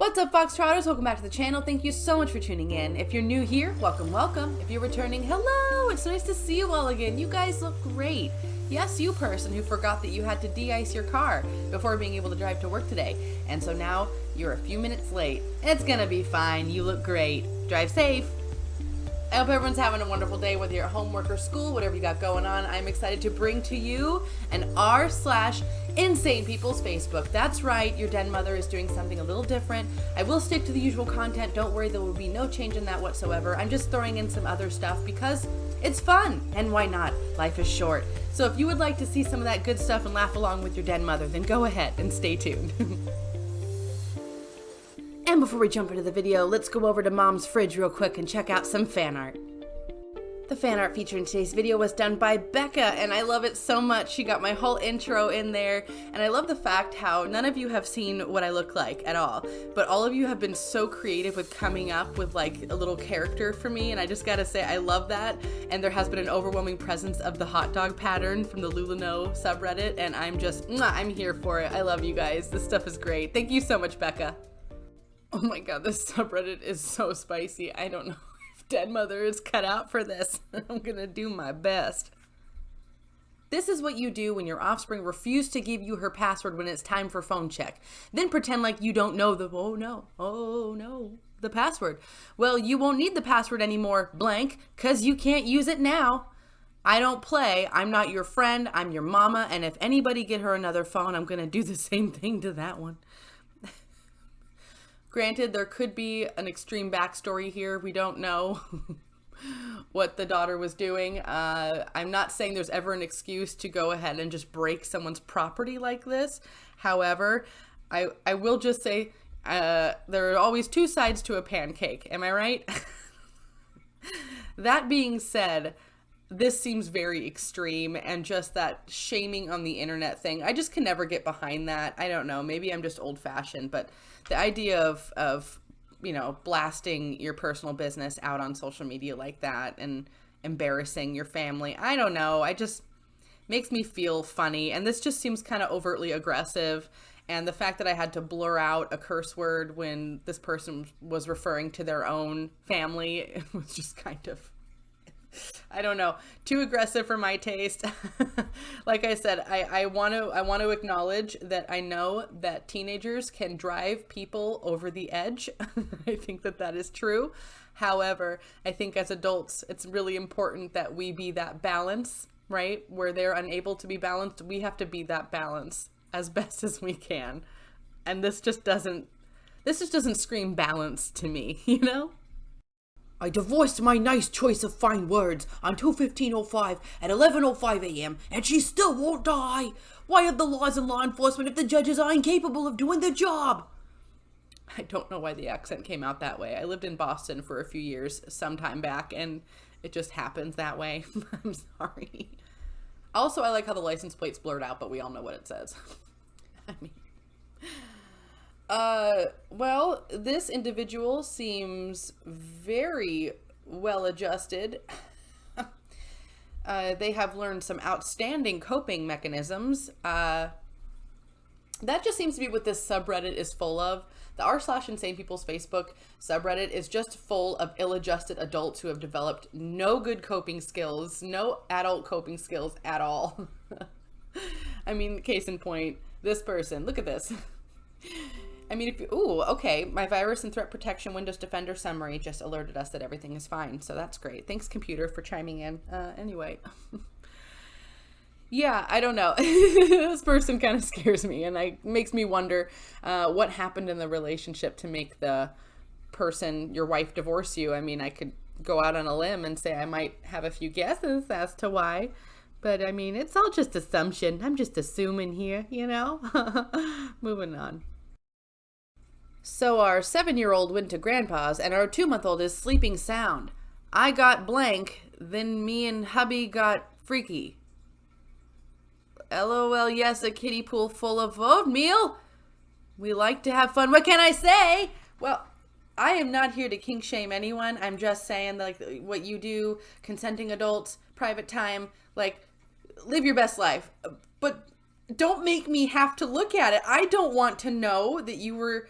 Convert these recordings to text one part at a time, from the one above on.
What's up, Foxtrotters? Welcome back to the channel. Thank you so much for tuning in. If you're new here, welcome, welcome. If you're returning, hello! It's nice to see you all again. You guys look great. Yes, you person who forgot that you had to de-ice your car before being able to drive to work today. And so now you're a few minutes late. It's gonna be fine. You look great. Drive safe. I hope everyone's having a wonderful day, whether you're at home, work, or school, whatever you got going on. I'm excited to bring to you an r/Insane People's Facebook. That's right, your den mother is doing something a little different. I will stick to the usual content. Don't worry, there will be no change in that whatsoever. I'm just throwing in some other stuff because it's fun, and why not? Life is short. So if you would like to see some of that good stuff and laugh along with your den mother, then go ahead and stay tuned. And before we jump into the video, let's go over to Mom's fridge real quick and check out some fan art. The fan art featured in today's video was done by Becca, and I love it so much. She got my whole intro in there, and I love the fact how none of you have seen what I look like at all, but all of you have been so creative with coming up with like a little character for me, and I just gotta say I love that. And there has been an overwhelming presence of the hot dog pattern from the Lulano subreddit, and I'm here for it. I love you guys. This stuff is great. Thank you so much, Becca. Oh my god, this subreddit is so spicy. I don't know if Den Mother is cut out for this. I'm gonna do my best. This is what you do when your offspring refuse to give you her password when it's time for phone check. Then pretend like you don't know oh no, the password. Well, you won't need the password anymore, blank, cause you can't use it now. I don't play. I'm not your friend. I'm your mama. And if anybody get her another phone, I'm gonna do the same thing to that one. Granted, there could be an extreme backstory here. We don't know what the daughter was doing. I'm not saying there's ever an excuse to go ahead and just break someone's property like this. However, I will just say there are always two sides to a pancake. Am I right? That being said, this seems very extreme, and just that shaming on the internet thing, I just can never get behind that. I don't know, maybe I'm just old-fashioned, but the idea of you know, blasting your personal business out on social media like that and embarrassing your family, I don't know, I just makes me feel funny, and this just seems kind of overtly aggressive. And the fact that I had to blur out a curse word when this person was referring to their own family, it was just kind of, I don't know, too aggressive for my taste. Like I said, I want to acknowledge that I know that teenagers can drive people over the edge. I think that is true. However, I think as adults, it's really important that we be that balance, right? Where they're unable to be balanced, we have to be that balance as best as we can. And this just doesn't scream balance to me, you know? I divorced my nice choice of fine words on 2/15/05 at 11:05 a.m. and she still won't die. Why have the laws and law enforcement if the judges are incapable of doing their job? I don't know why the accent came out that way. I lived in Boston for a few years some time back, and it just happens that way. I'm sorry. Also, I like how the license plate's blurred out, but we all know what it says. I mean... well, this individual seems very well adjusted. They have learned some outstanding coping mechanisms. That just seems to be what this subreddit is full of. The r/Insane People's Facebook subreddit is just full of ill-adjusted adults who have developed no good coping skills, no adult coping skills at all. I mean, case in point, this person, look at this. I mean, okay, my virus and threat protection Windows Defender summary just alerted us that everything is fine, so that's great. Thanks, computer, for chiming in. Anyway. Yeah, I don't know. This person kind of scares me, and makes me wonder what happened in the relationship to make the person, your wife, divorce you. I mean, I could go out on a limb and say I might have a few guesses as to why, but I mean, it's all just assumption. I'm just assuming here, you know? Moving on. So our 7-year-old went to grandpa's and our 2-month-old is sleeping sound. I got blank, then me and hubby got freaky. LOL, yes, a kiddie pool full of oatmeal. We like to have fun. What can I say? Well, I am not here to kink shame anyone. I'm just saying, like, what you do, consenting adults, private time, like, live your best life. But don't make me have to look at it. I don't want to know that you were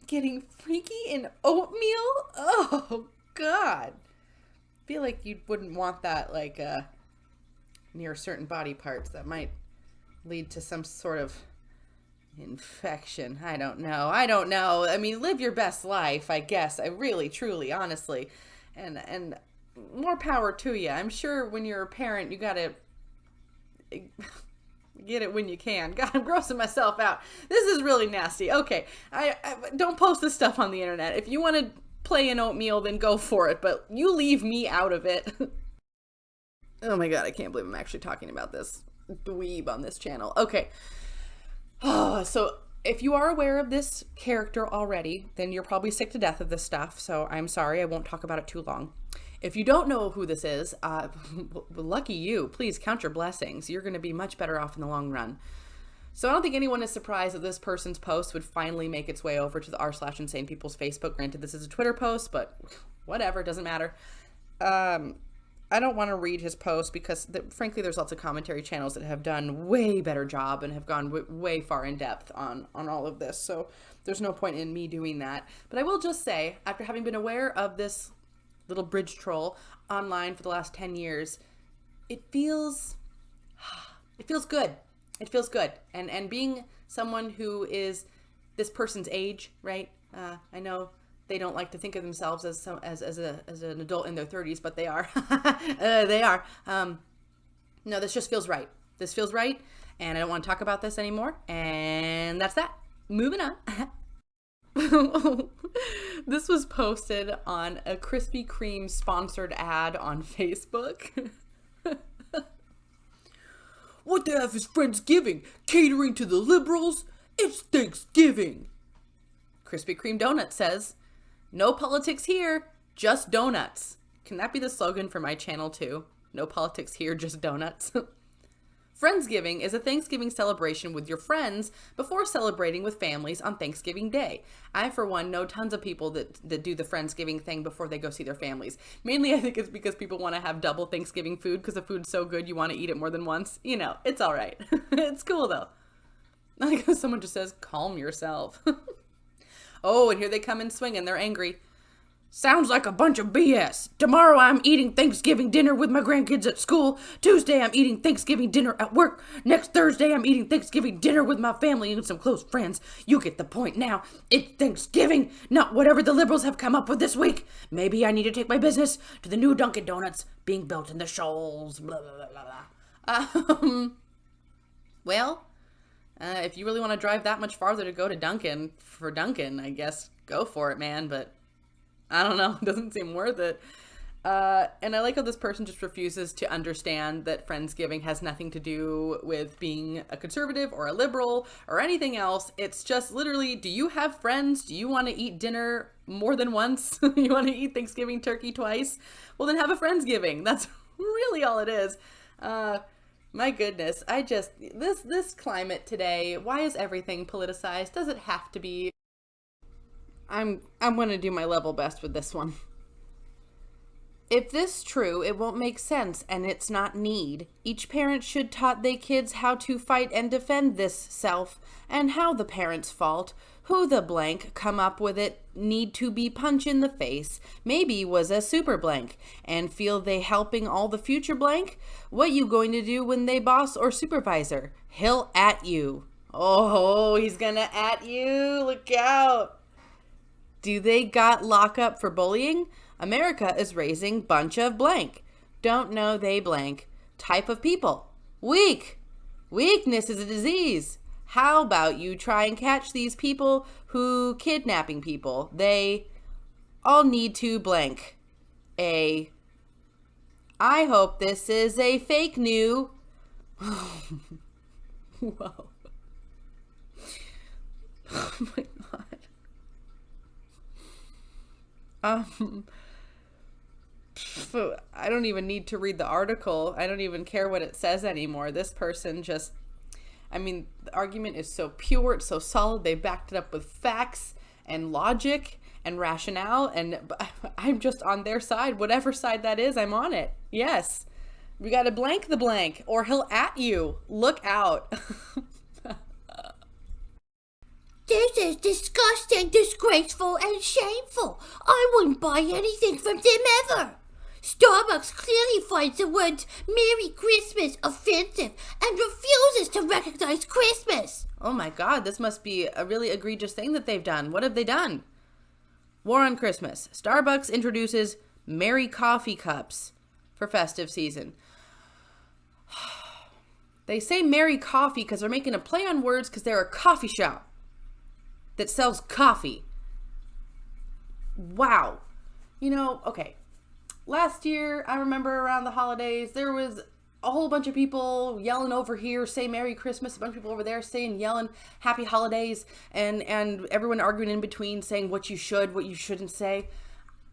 Getting freaky in oatmeal? Oh, God. I feel like you wouldn't want that, like, near certain body parts. That might lead to some sort of infection. I don't know. I mean, live your best life, I guess. I really, truly, honestly. And more power to you. I'm sure when you're a parent, you gotta get it when you can. God, I'm grossing myself out. This is really nasty. Okay, I don't post this stuff on the internet. If you want to play in oatmeal, then go for it. But you leave me out of it. Oh my God, I can't believe I'm actually talking about this dweeb on this channel. Okay. Oh, so if you are aware of this character already, then you're probably sick to death of this stuff. So I'm sorry, I won't talk about it too long. If you don't know who this is, lucky you. Please count your blessings. You're going to be much better off in the long run. So I don't think anyone is surprised that this person's post would finally make its way over to the r/insane people's Facebook. Granted, this is a Twitter post, but whatever, doesn't matter. I don't want to read his post because, frankly, there's lots of commentary channels that have done way better job and have gone way far in depth on all of this. So there's no point in me doing that. But I will just say, after having been aware of this little bridge troll online for the last 10 years, it feels good. It feels good. And being someone who is this person's age, right? I know they don't like to think of themselves as an adult in their 30s, but they are. They are. No, this just feels right. This feels right, and I don't want to talk about this anymore. And that's that. Moving on. This was posted on a Krispy Kreme sponsored ad on Facebook. What the F is Friendsgiving? Catering to the liberals? It's Thanksgiving. Krispy Kreme Donut says, no politics here, just donuts. Can that be the slogan for my channel too? No politics here, just donuts. Friendsgiving is a Thanksgiving celebration with your friends before celebrating with families on Thanksgiving Day. I, for one, know tons of people that do the Friendsgiving thing before they go see their families. Mainly, I think it's because people want to have double Thanksgiving food because the food's so good you want to eat it more than once. You know, it's all right. It's cool, though. Like someone just says, calm yourself. Oh, and here they come in swinging. They're angry. Sounds like a bunch of BS. Tomorrow I'm eating Thanksgiving dinner with my grandkids at school. Tuesday I'm eating Thanksgiving dinner at work. Next Thursday I'm eating Thanksgiving dinner with my family and some close friends. You get the point now. It's Thanksgiving, not whatever the liberals have come up with this week. Maybe I need to take my business to the new Dunkin' Donuts being built in the Shoals. Blah, blah, blah, blah. Well, if you really want to drive that much farther to go to Dunkin' for Dunkin', I guess go for it, man. But I don't know. It doesn't seem worth it. And I like how this person just refuses to understand that Friendsgiving has nothing to do with being a conservative or a liberal or anything else. It's just literally, do you have friends? Do you want to eat dinner more than once? You want to eat Thanksgiving turkey twice? Well, then have a Friendsgiving. That's really all it is. My goodness. This climate today, why is everything politicized? Does it have to be? I'm going to do my level best with this one. If this true, it won't make sense, and it's not need. Each parent should taught they kids how to fight and defend this self, and how the parent's fault. Who the blank come up with it need to be punch in the face. Maybe was a super blank, and feel they helping all the future blank. What you going to do when they boss or supervisor? He'll at you. Oh, he's gonna at you. Look out. Do they got lockup for bullying? America is raising bunch of blank. Don't know they blank. Type of people. Weak. Weakness is a disease. How about you try and catch these people who kidnapping people? They all need to blank. I hope this is a fake new. Whoa. Oh my God. I don't even need to read the article. I don't even care what it says anymore. This person just, the argument is so pure, it's so solid. They backed it up with facts and logic and rationale, and I'm just on their side. Whatever side that is, I'm on it. Yes. We got to blank the blank, or he'll at you. Look out. This is disgusting, disgraceful, and shameful. I wouldn't buy anything from them ever. Starbucks clearly finds the words Merry Christmas offensive and refuses to recognize Christmas. Oh my God, this must be a really egregious thing that they've done. What have they done? War on Christmas. Starbucks introduces Merry Coffee Cups for festive season. They say Merry Coffee because they're making a play on words because they're a coffee shop that sells coffee. Wow. You know, okay. Last year, I remember around the holidays, there was a whole bunch of people yelling over here, say Merry Christmas, a bunch of people over there yelling Happy Holidays, and everyone arguing in between saying what you should, what you shouldn't say.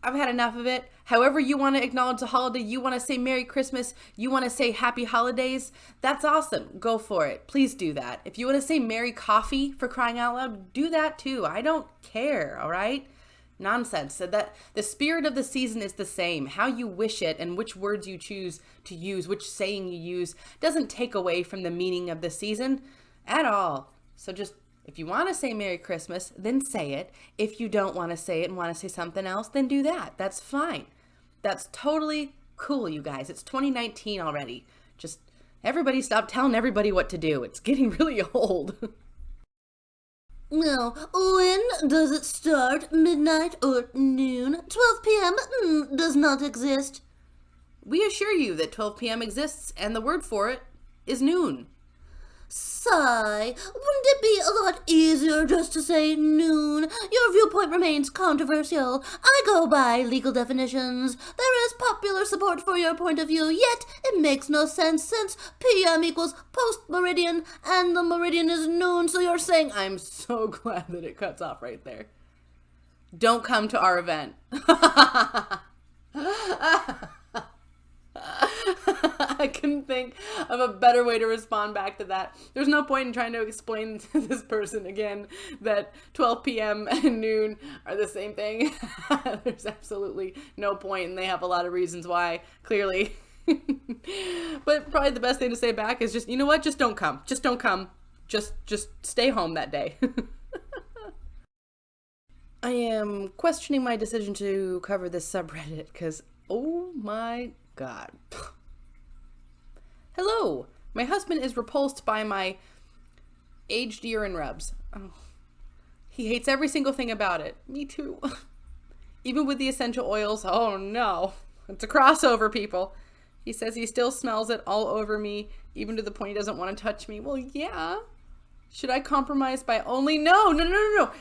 I've had enough of it. However you want to acknowledge the holiday, you want to say Merry Christmas, you want to say Happy Holidays, that's awesome. Go for it. Please do that. If you want to say Merry Coffee, for crying out loud, do that too. I don't care, all right? Nonsense. So that the spirit of the season is the same. How you wish it and which words you choose to use, which saying you use, doesn't take away from the meaning of the season at all. So just, if you want to say Merry Christmas, then say it. If you don't want to say it and want to say something else, then do that. That's fine. That's totally cool, you guys. It's 2019 already. Just everybody stop telling everybody what to do. It's getting really old. Now, when does it start? Midnight or noon? 12 p.m. Does not exist. We assure you that 12 p.m. exists, and the word for it is noon. Sigh. Wouldn't it be a lot easier just to say noon? Your viewpoint remains controversial. I go by legal definitions. There is popular support for your point of view, yet it makes no sense since PM equals post-meridian, and the meridian is noon, so you're saying I'm so glad that it cuts off right there. Don't come to our event. I couldn't think of a better way to respond back to that. There's no point in trying to explain to this person again that 12 p.m. and noon are the same thing. There's absolutely no point, and they have a lot of reasons why, clearly. But probably the best thing to say back is just, you know what? Just don't come. Just don't come. Just stay home that day. I am questioning my decision to cover this subreddit because, oh my God. Hello, my husband is repulsed by my aged urine rubs. Oh, he hates every single thing about it. Me too. Even with the essential oils. Oh no, it's a crossover, people. He says he still smells it all over me, even to the point he doesn't want to touch me. Well, yeah. Should I compromise by only no,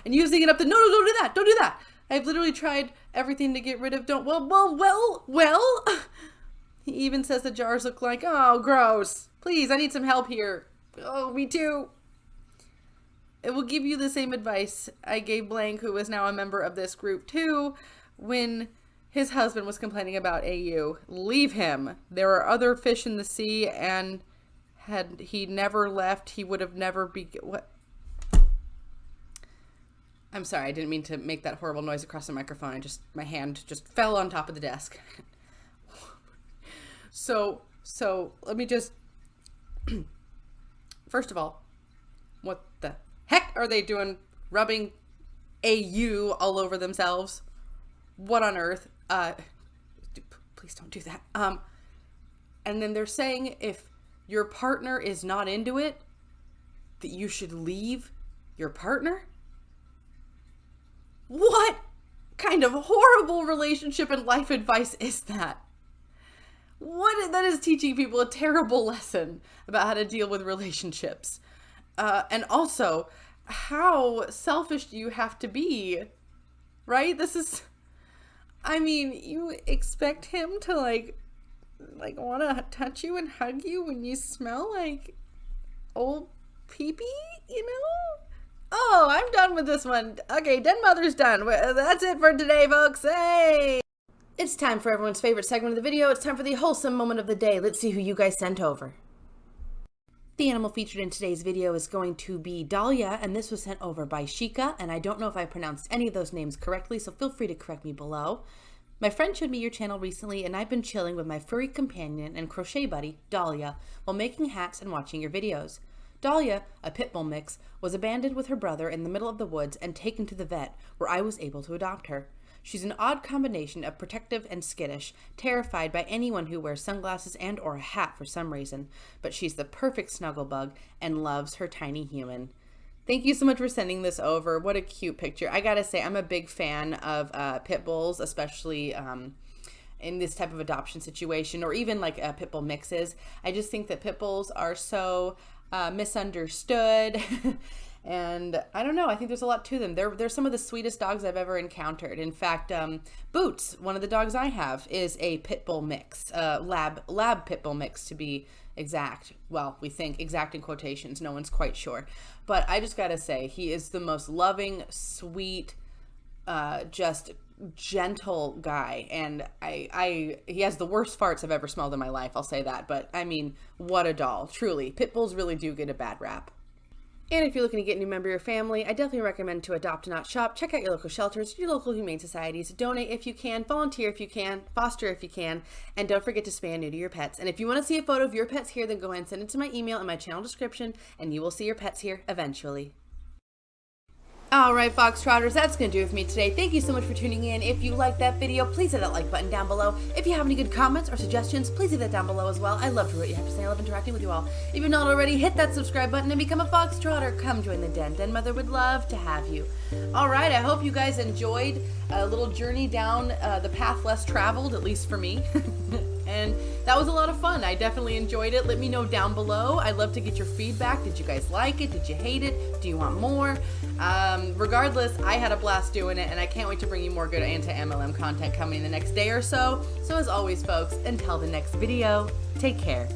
and using it up the no, don't do that. I've literally tried everything to get rid of well. He even says the jars look like, oh, gross. Please, I need some help here. Oh, me too. It will give you the same advice I gave Blank, who is now a member of this group too, when his husband was complaining about AU. Leave him. There are other fish in the sea, and had he never left, he would have never what? I'm sorry, I didn't mean to make that horrible noise across the microphone. My hand just fell on top of the desk. So let me just, first of all, what the heck are they doing rubbing AU all over themselves? What on earth? Please don't do that. And then they're saying if your partner is not into it, that you should leave your partner? What kind of horrible relationship and life advice is that? That is teaching people a terrible lesson about how to deal with relationships. And also, how selfish do you have to be? Right? You expect him to like want to touch you and hug you when you smell like old pee-pee, you know? Oh, I'm done with this one. Okay, Den Mother's done. That's it for today, folks. Hey! It's time for everyone's favorite segment of the video. It's time for the wholesome moment of the day. Let's see who you guys sent over. The animal featured in today's video is going to be Dahlia, and this was sent over by Shika, and I don't know if I pronounced any of those names correctly, so feel free to correct me below. My friend showed me your channel recently, and I've been chilling with my furry companion and crochet buddy, Dahlia, while making hats and watching your videos. Dahlia, a pit bull mix, was abandoned with her brother in the middle of the woods and taken to the vet, where I was able to adopt her. She's an odd combination of protective and skittish, terrified by anyone who wears sunglasses and or a hat for some reason, but she's the perfect snuggle bug and loves her tiny human. Thank you so much for sending this over. What a cute picture. I gotta say, I'm a big fan of pit bulls, especially in this type of adoption situation, or even like pit bull mixes. I just think that pit bulls are so misunderstood. And I don't know, I think there's a lot to them. They're some of the sweetest dogs I've ever encountered. In fact, Boots, one of the dogs I have, is a pit bull mix, lab pit bull mix to be exact. Well, we think exact in quotations, no one's quite sure. But I just gotta say, he is the most loving, sweet, just gentle guy. And he has the worst farts I've ever smelled in my life, I'll say that. But I mean, what a doll, truly. Pit bulls really do get a bad rap. And if you're looking to get a new member of your family, I definitely recommend to adopt and not shop. Check out your local shelters, your local humane societies. Donate if you can, volunteer if you can, foster if you can, and don't forget to spay and neuter your pets. And if you want to see a photo of your pets here, then go ahead and send it to my email in my channel description, and you will see your pets here eventually. Alright, Foxtrotters, that's going to do it for me today. Thank you so much for tuning in. If you liked that video, please hit that like button down below. If you have any good comments or suggestions, please leave that down below as well. I love to hear what you have to say. I love interacting with you all. If you're not already, hit that subscribe button and become a Foxtrotter. Come join the den. Den Mother would love to have you. Alright, I hope you guys enjoyed a little journey down the path less traveled, at least for me. And that was a lot of fun. I definitely enjoyed it. Let me know down below. I'd love to get your feedback. Did you guys like it? Did you hate it? Do you want more? Regardless, I had a blast doing it, and I can't wait to bring you more good anti-MLM content coming in the next day or so. So as always, folks, until the next video, take care.